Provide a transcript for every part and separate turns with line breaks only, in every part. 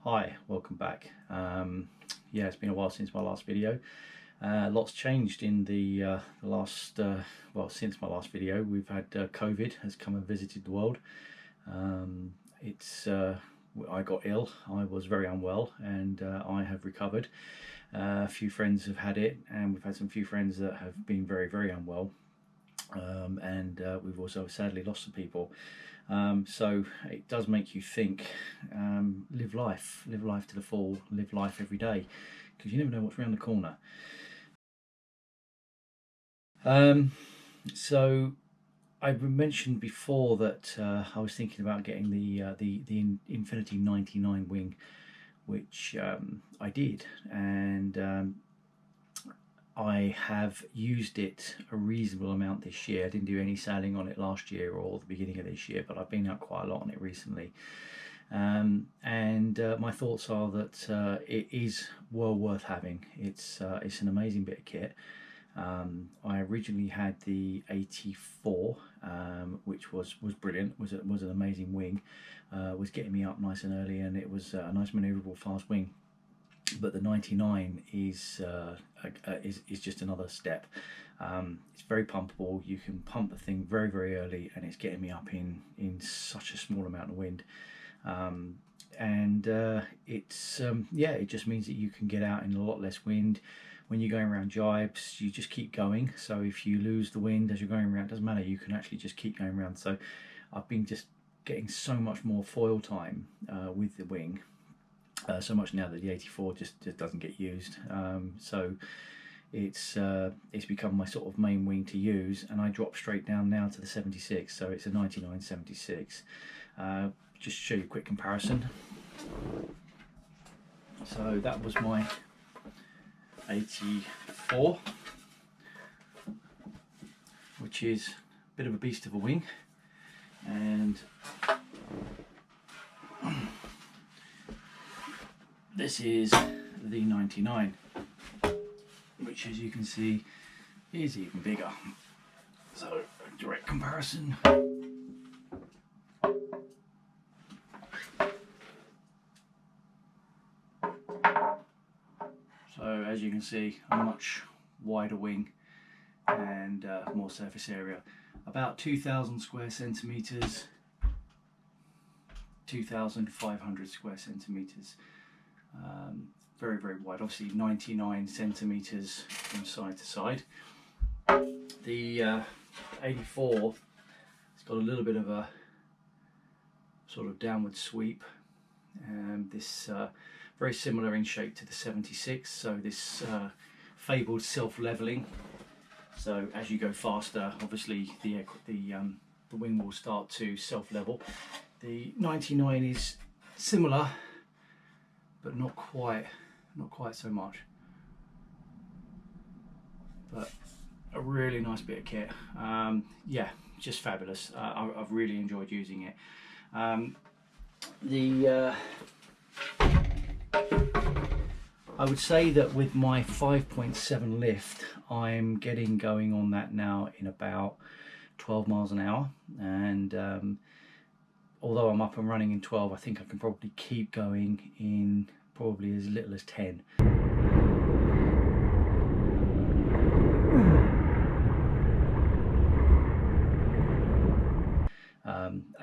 Hi, welcome back. Yeah, it's been a while since my last video. Lots changed in the last, since my last video. We've had COVID has come and visited the world. I got ill, I was very unwell, and I have recovered. A few friends have had it, and we've had some few friends that have been very, very unwell. We've also sadly lost some people. So it does make you think, live life to the full, live life every day, because you never know what's around the corner. So I've mentioned before that I was thinking about getting the Infinity 99 wing, which I did, and I have used it a reasonable amount this year. I didn't do any sailing on it last year or the beginning of this year, but I've been out quite a lot on it recently. My thoughts are that it is well worth having. It's an amazing bit of kit. I originally had the 84, which was brilliant. Was an amazing wing. Was getting me up nice and early, and it was a nice manoeuvrable fast wing. But the 99 is just another step. It's very pumpable. You can pump the thing very, very early, and it's getting me up in such a small amount of wind. It just means that you can get out in a lot less wind. When you're going around jibes, you just keep going. So if you lose the wind as you're going around, it doesn't matter. You can actually just keep going around. So I've been just getting so much more foil time with the wing. So much now that the 84 just doesn't get used. So it's become my sort of main wing to use, and I drop straight down now to the 76. So it's a 99 76. Just to show you a quick comparison. So that was my 84, which is a bit of a beast of a wing, and this is the 99, which, as you can see, is even bigger. So a direct comparison. So as you can see, a much wider wing and more surface area. About 2,000 square centimeters, 2,500 square centimeters. Very, very wide. Obviously 99 centimeters from side to side. The 84, it's got a little bit of a sort of downward sweep, and this very similar in shape to the 76. So this fabled self-leveling. So as you go faster, obviously the wing will start to self-level. The 99 is similar, but not quite so much. But a really nice bit of kit. Yeah, just fabulous. I've really enjoyed using it. I would say that with my 5.7 lift, I'm getting going on that now in about 12 miles an hour, and although I'm up and running in 12, I think I can probably keep going in probably as little as 10.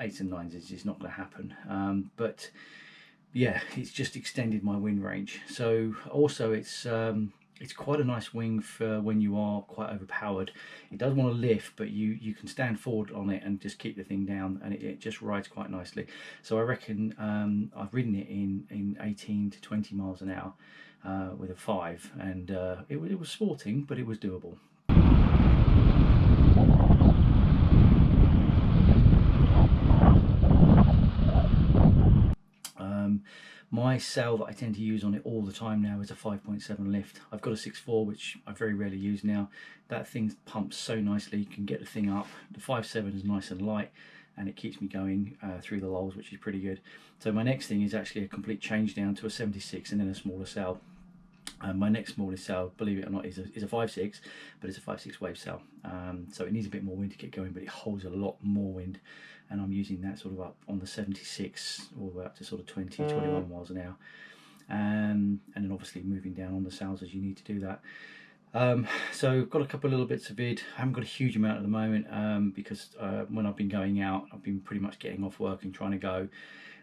Eights and nines is just not going to happen, but yeah, it's just extended my wind range. So also it's quite a nice wing for when you are quite overpowered. It does want to lift, but you can stand forward on it and just keep the thing down, and it just rides quite nicely. So I reckon I've ridden it in 18 to 20 miles an hour with a 5, and it was sporting, but it was doable. My sail that I tend to use on it all the time now is a 5.7 lift. I've got a 6.4, which I very rarely use now. That thing pumps so nicely, you can get the thing up. The 5.7 is nice and light, and it keeps me going through the lulls, which is pretty good. So my next thing is actually a complete change down to a 76 and then a smaller sail. My next smallest sail, believe it or not, is a 5.6, but it's a 5.6 wave sail. So it needs a bit more wind to get going, but it holds a lot more wind. And I'm using that sort of up on the 76 all the way up to sort of 20, 21 miles an hour. And then obviously moving down on the sails as you need to do that. So got a couple of little bits of vid. I haven't got a huge amount at the moment because when I've been going out, I've been pretty much getting off work and trying to go.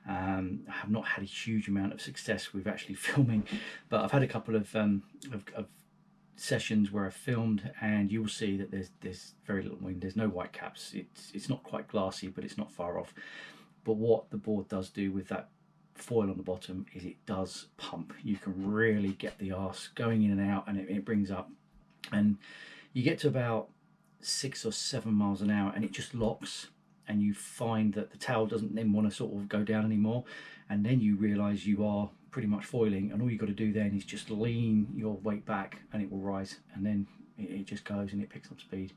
I have not had a huge amount of success with actually filming, but I've had a couple of sessions where I've filmed, and you will see that there's very little wind. There's no white caps. It's not quite glassy, but it's not far off. But what the board does do with that foil on the bottom is it does pump. You can really get the arse going in and out, and it brings up, and you get to about 6 or 7 miles an hour and it just locks, and you find that the tail doesn't then want to sort of go down anymore, and then you realize you are pretty much foiling, and all you got to do then is just lean your weight back and it will rise, and then it just goes and it picks up speed.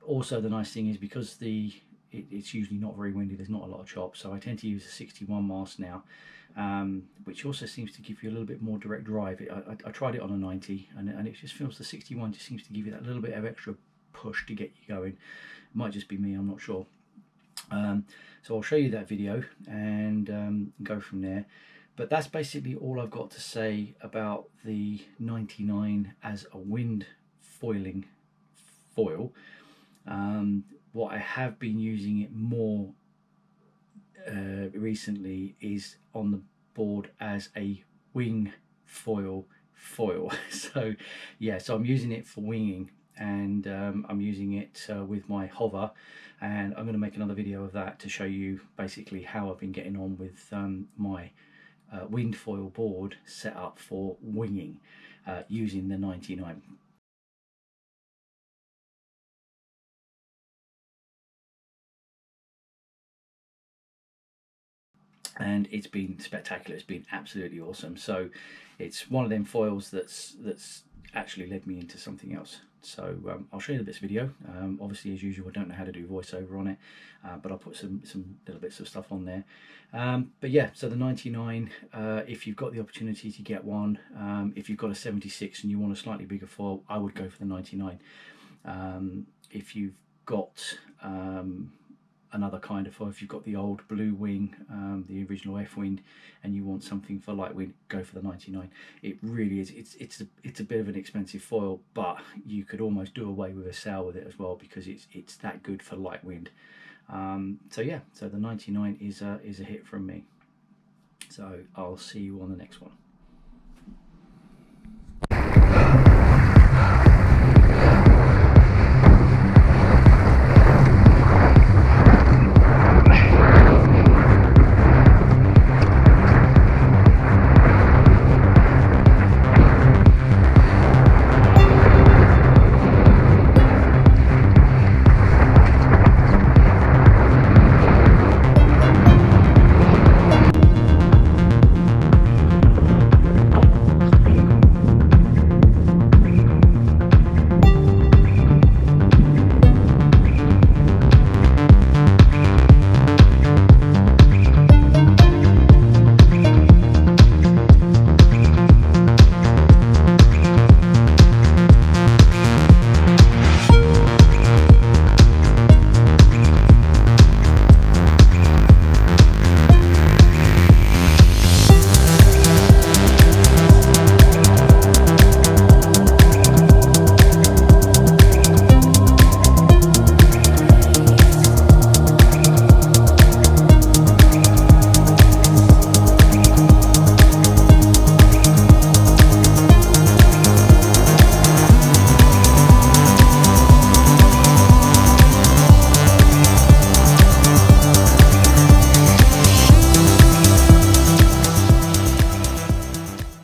Also, the nice thing is because it's usually not very windy, there's not a lot of chop, so I tend to use a 61 mast now, which also seems to give you a little bit more direct drive. I tried it on a 90 and it just feels the 61 just seems to give you that little bit of extra push to get you going. It might just be me, I'm not sure. So I'll show you that video and go from there. But that's basically all I've got to say about the 99 as a wind foiling foil. What I have been using it more recently is on the board as a wing foil. So yeah, so I'm using it for winging, and I'm using it with my hover, and I'm going to make another video of that to show you basically how I've been getting on with my wind foil board set up for winging using the 99. And it's been spectacular. It's been absolutely awesome. So it's one of them foils that's actually led me into something else. So I'll show you this video. Obviously, as usual, I don't know how to do voiceover on it, but I'll put some little bits of stuff on there. But yeah, so the 99, if you've got the opportunity to get one, if you've got a 76 and you want a slightly bigger foil, I would go for the 99. If you've got another kind of foil, if you've got the old blue wing, the original F-Wind, and you want something for light wind, go for the 99. It really is, it's a bit of an expensive foil, but you could almost do away with a sail with it as well, because it's that good for light wind. So yeah, so the 99 is a hit from me. So I'll see you on the next one.